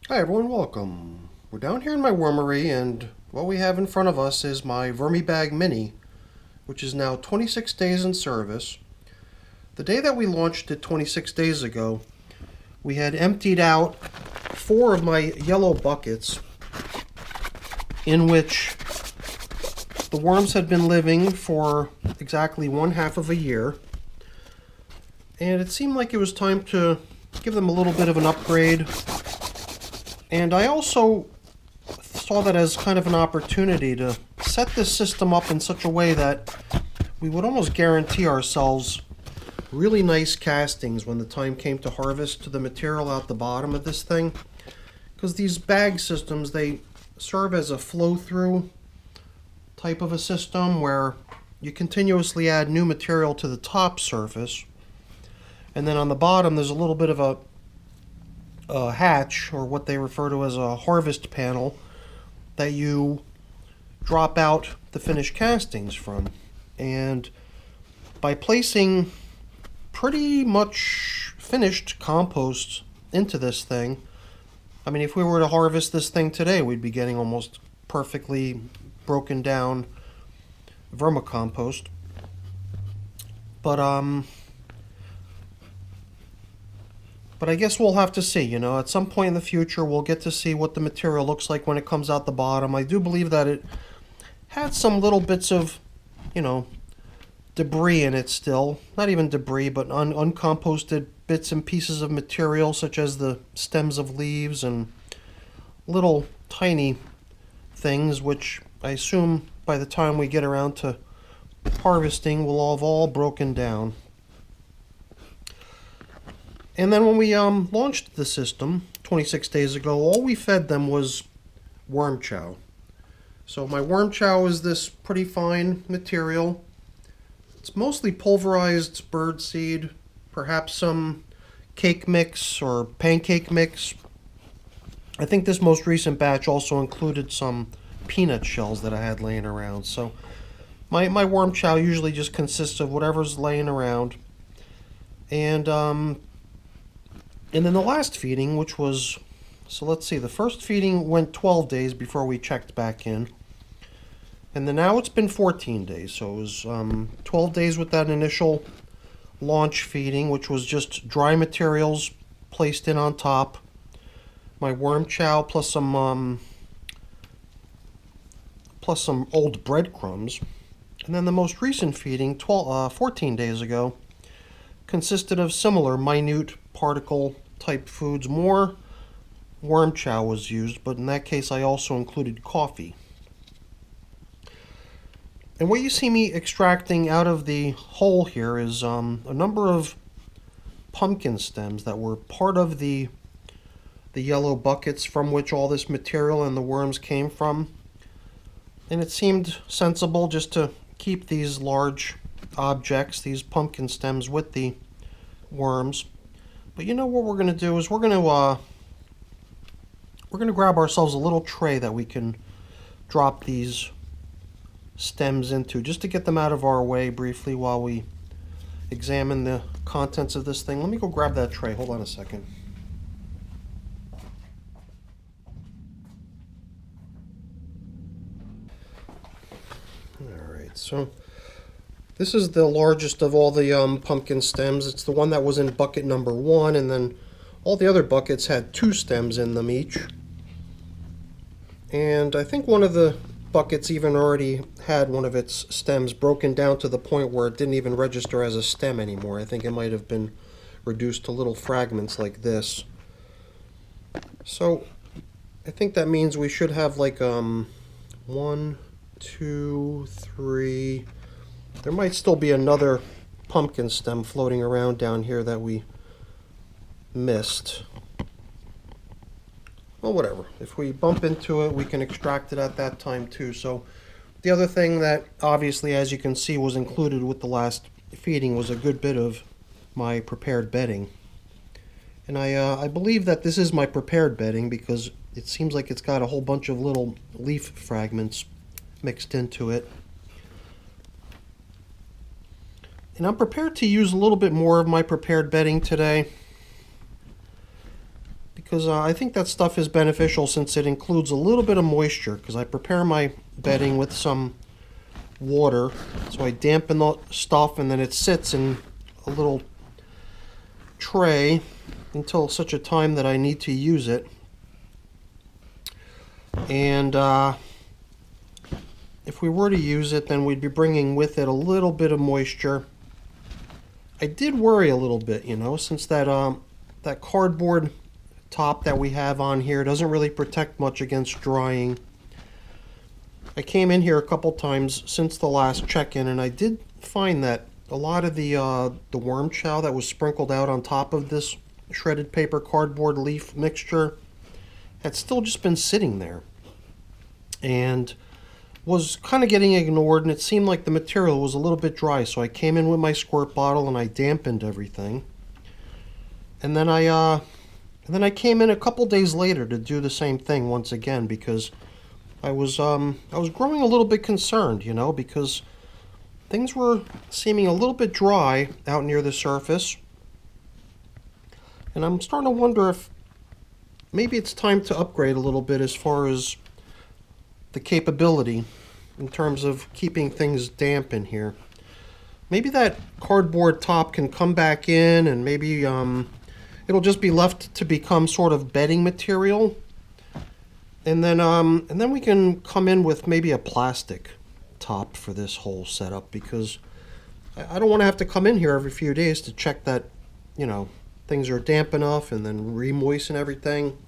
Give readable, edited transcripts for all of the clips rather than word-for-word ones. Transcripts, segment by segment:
Hi everyone, welcome. We're down here in my wormery and what we have in front of us is my VermiBag Mini, which is now 26 days in service. The day that we launched it 26 days ago, we had emptied out 4 of my yellow buckets in which the worms had been living for exactly 1/2 of a year. And it seemed like it was time to give them a little bit of an upgrade. And I also saw that as kind of an opportunity to set this system up in such a way that we would almost guarantee ourselves really nice castings when the time came to harvest the material out the bottom of this thing. Because these bag systems, they serve as a flow-through type of a system where you continuously add new material to the top surface, and then on the bottom there's a little bit of a hatch, or what they refer to as a harvest panel, that you drop out the finished castings from. And by placing pretty much finished compost into this thing, I mean, if we were to harvest this thing today, we'd be getting almost perfectly broken down vermicompost. But I guess we'll have to see, at some point in the future we'll get to see what the material looks like when it comes out the bottom. I do believe that it had some little bits of, debris in it still. Not even debris, but uncomposted bits and pieces of material, such as the stems of leaves and little tiny things, which I assume by the time we get around to harvesting will have all broken down. And then when we launched the system 26 days ago, all we fed them was worm chow. So my worm chow is this pretty fine material. It's mostly pulverized bird seed, perhaps some cake mix or pancake mix. I think this most recent batch also included some peanut shells that I had laying around. So my worm chow usually just consists of whatever's laying around. And then the last feeding, which was, so let's see, the first feeding went 12 days before we checked back in. And then now it's been 14 days. So it was 12 days with that initial launch feeding, which was just dry materials placed in on top. My worm chow plus some old breadcrumbs. And then the most recent feeding, 14 days ago, consisted of similar minute particle type foods. More worm chow was used, but in that case I also included coffee. And what you see me extracting out of the hole here is a number of pumpkin stems that were part of the yellow buckets from which all this material and the worms came from. And it seemed sensible just to keep these large objects, these pumpkin stems, with the worms. But what we're going to do is we're going to grab ourselves a little tray that we can drop these stems into, just to get them out of our way briefly while we examine the contents of this thing. Let me go grab that tray. Hold on a second. Alright, so this is the largest of all the pumpkin stems. It's the one that was in bucket number 1, and then all the other buckets had 2 stems in them each. And I think one of the buckets even already had one of its stems broken down to the point where it didn't even register as a stem anymore. I think it might have been reduced to little fragments like this. So I think that means we should have like 1, 2, 3... There might still be another pumpkin stem floating around down here that we missed. Well, whatever. If we bump into it, we can extract it at that time too. So the other thing that obviously, as you can see, was included with the last feeding was a good bit of my prepared bedding. And I believe that this is my prepared bedding because it seems like it's got a whole bunch of little leaf fragments mixed into it. And I'm prepared to use a little bit more of my prepared bedding today because I think that stuff is beneficial since it includes a little bit of moisture, because I prepare my bedding with some water, so I dampen the stuff and then it sits in a little tray until such a time that I need to use it. And if we were to use it, then we'd be bringing with it a little bit of moisture. I did worry a little bit, since that that cardboard top that we have on here doesn't really protect much against drying. I came in here a couple times since the last check-in, and I did find that a lot of the worm chow that was sprinkled out on top of this shredded paper cardboard leaf mixture had still just been sitting there and was kind of getting ignored, and it seemed like the material was a little bit dry. So I came in with my squirt bottle and I dampened everything, and then I came in a couple days later to do the same thing once again, because I was growing a little bit concerned, because things were seeming a little bit dry out near the surface, and I'm starting to wonder if maybe it's time to upgrade a little bit as far as the capability in terms of keeping things damp in here. Maybe that cardboard top can come back in, and maybe it'll just be left to become sort of bedding material, and then we can come in with maybe a plastic top for this whole setup, because I don't want to have to come in here every few days to check that things are damp enough and then re-moisten everything.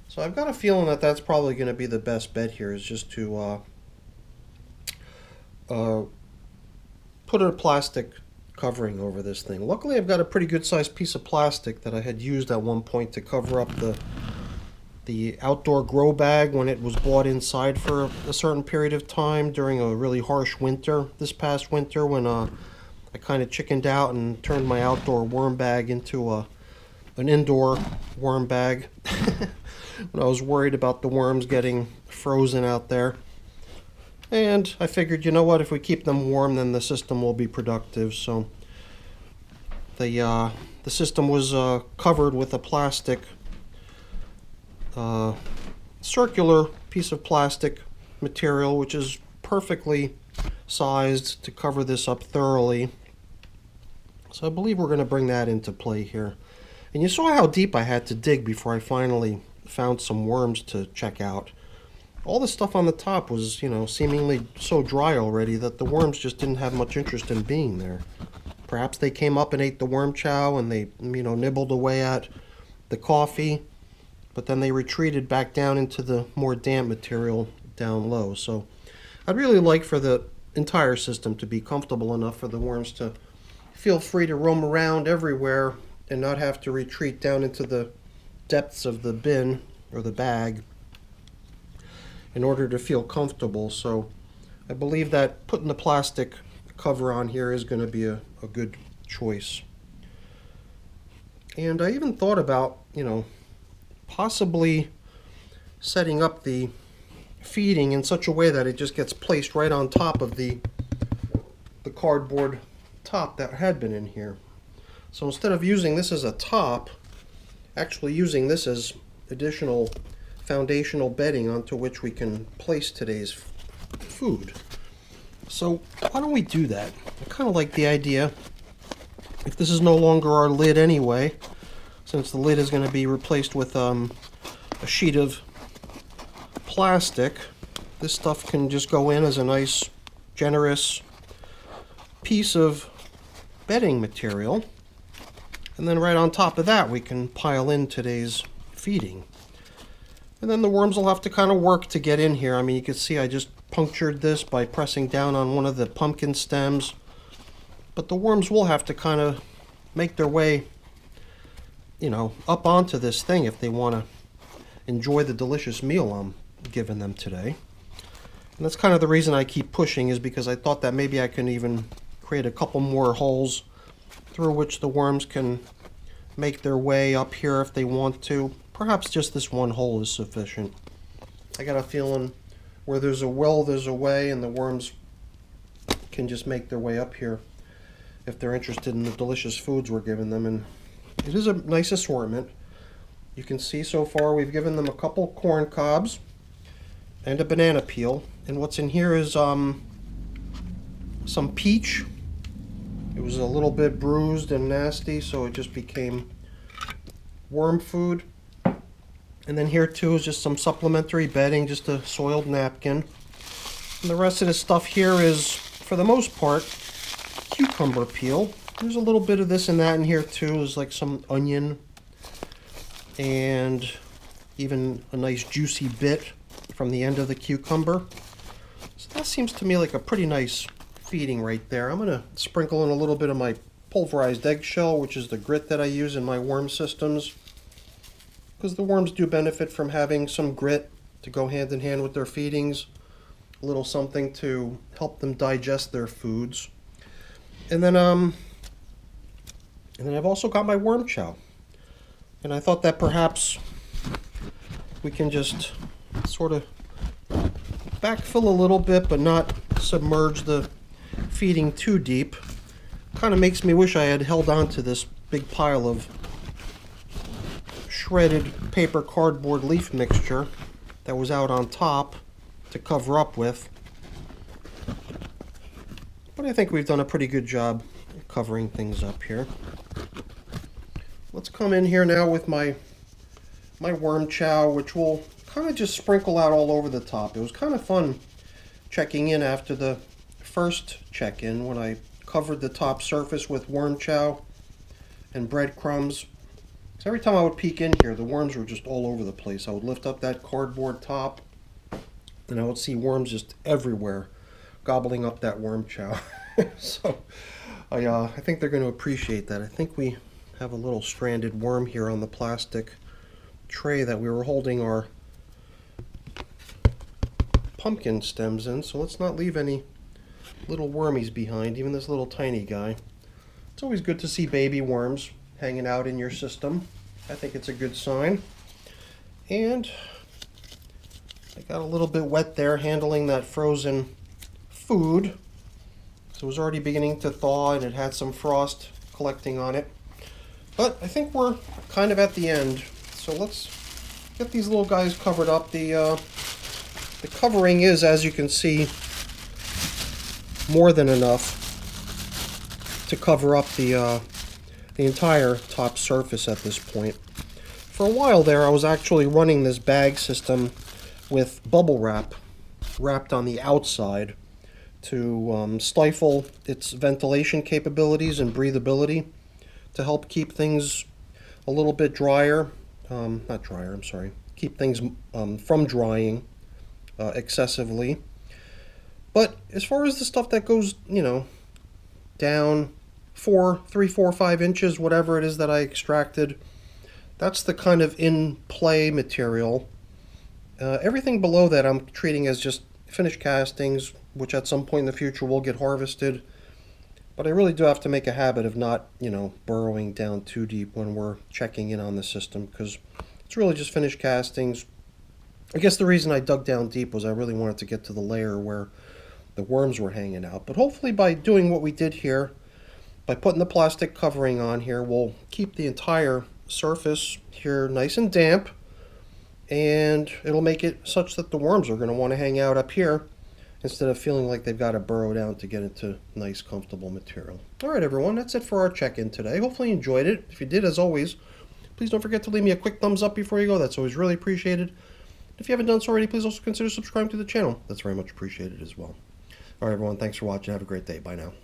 So I've got a feeling that that's probably going to be the best bet here, is just to put a plastic covering over this thing. Luckily, I've got a pretty good sized piece of plastic that I had used at one point to cover up the outdoor grow bag when it was bought inside for a certain period of time during a really harsh winter, this past winter, when I kind of chickened out and turned my outdoor worm bag into an indoor worm bag when I was worried about the worms getting frozen out there. And I figured, if we keep them warm, then the system will be productive. So the system was covered with a plastic, circular piece of plastic material, which is perfectly sized to cover this up thoroughly. So I believe we're going to bring that into play here. And you saw how deep I had to dig before I finally found some worms to check out. All the stuff on the top was, seemingly so dry already that the worms just didn't have much interest in being there. Perhaps they came up and ate the worm chow and they, nibbled away at the coffee, but then they retreated back down into the more damp material down low. So I'd really like for the entire system to be comfortable enough for the worms to feel free to roam around everywhere and not have to retreat down into the depths of the bin or the bag in order to feel comfortable. So I believe that putting the plastic cover on here is going to be a good choice. And I even thought about, possibly setting up the feeding in such a way that it just gets placed right on top of the cardboard top that had been in here. So instead of using this as a top, actually using this as additional foundational bedding onto which we can place today's food. So why don't we do that? I kind of like the idea. If this is no longer our lid anyway, since the lid is going to be replaced with a sheet of plastic, this stuff can just go in as a nice, generous piece of bedding material. And then right on top of that, we can pile in today's feeding. And then the worms will have to kind of work to get in here. I mean, you can see I just punctured this by pressing down on one of the pumpkin stems. But the worms will have to kind of make their way, up onto this thing if they want to enjoy the delicious meal I'm giving them today. And that's kind of the reason I keep pushing, is because I thought that maybe I can even create a couple more holes through which the worms can make their way up here if they want to. Perhaps just this one hole is sufficient. I got a feeling where there's a will, there's a way, and the worms can just make their way up here if they're interested in the delicious foods we're giving them. And it is a nice assortment. You can see so far we've given them a couple corn cobs and a banana peel. And what's in here is some peach. It was a little bit bruised and nasty, so it just became worm food. And then here too is just some supplementary bedding, just a soiled napkin. And the rest of the stuff here is, for the most part, cucumber peel. There's a little bit of this and that in here too. There's like some onion and even a nice juicy bit from the end of the cucumber. So that seems to me like a pretty nice feeding right there. I'm going to sprinkle in a little bit of my pulverized eggshell, which is the grit that I use in my worm systems, because the worms do benefit from having some grit to go hand in hand with their feedings. A little something to help them digest their foods. And then I've also got my worm chow. And I thought that perhaps we can just sort of backfill a little bit, but not submerge the feeding too deep. Kind of makes me wish I had held on to this big pile of shredded paper cardboard leaf mixture that was out on top to cover up with. But I think we've done a pretty good job covering things up here. Let's come in here now with my worm chow, which will kind of just sprinkle out all over the top. It was kind of fun checking in after the first check-in when I covered the top surface with worm chow and breadcrumbs. So every time I would peek in here, the worms were just all over the place. I would lift up that cardboard top and I would see worms just everywhere gobbling up that worm chow. So I think they're going to appreciate that. I think we have a little stranded worm here on the plastic tray that we were holding our pumpkin stems in, so let's not leave any little wormies behind, even this little tiny guy. It's always good to see baby worms hanging out in your system. I think it's a good sign. And I got a little bit wet there handling that frozen food. So it was already beginning to thaw and it had some frost collecting on it. But I think we're kind of at the end. So let's get these little guys covered up. The covering is, as you can see, more than enough to cover up the entire top surface at this point. For a while there, I was actually running this bag system with bubble wrap wrapped on the outside to stifle its ventilation capabilities and breathability, to help keep things a little bit drier. Not drier, I'm sorry. Keep things from drying excessively. But as far as the stuff that goes, you know, down 3, 4, 5 inches, whatever it is that I extracted, that's the kind of in-play material. Everything below that I'm treating as just finished castings, which at some point in the future will get harvested. But I really do have to make a habit of not, you know, burrowing down too deep when we're checking in on the system, because it's really just finished castings. I guess the reason I dug down deep was I really wanted to get to the layer where the worms were hanging out. But hopefully by doing what we did here, by putting the plastic covering on here, we'll keep the entire surface here nice and damp, and it'll make it such that the worms are going to want to hang out up here instead of feeling like they've got to burrow down to get into nice, comfortable material. All right, everyone, that's it for our check-in today. Hopefully you enjoyed it. If you did, as always, please don't forget to leave me a quick thumbs up before you go. That's always really appreciated. If you haven't done so already, please also consider subscribing to the channel. That's very much appreciated as well. All right, everyone, thanks for watching. Have a great day. Bye now.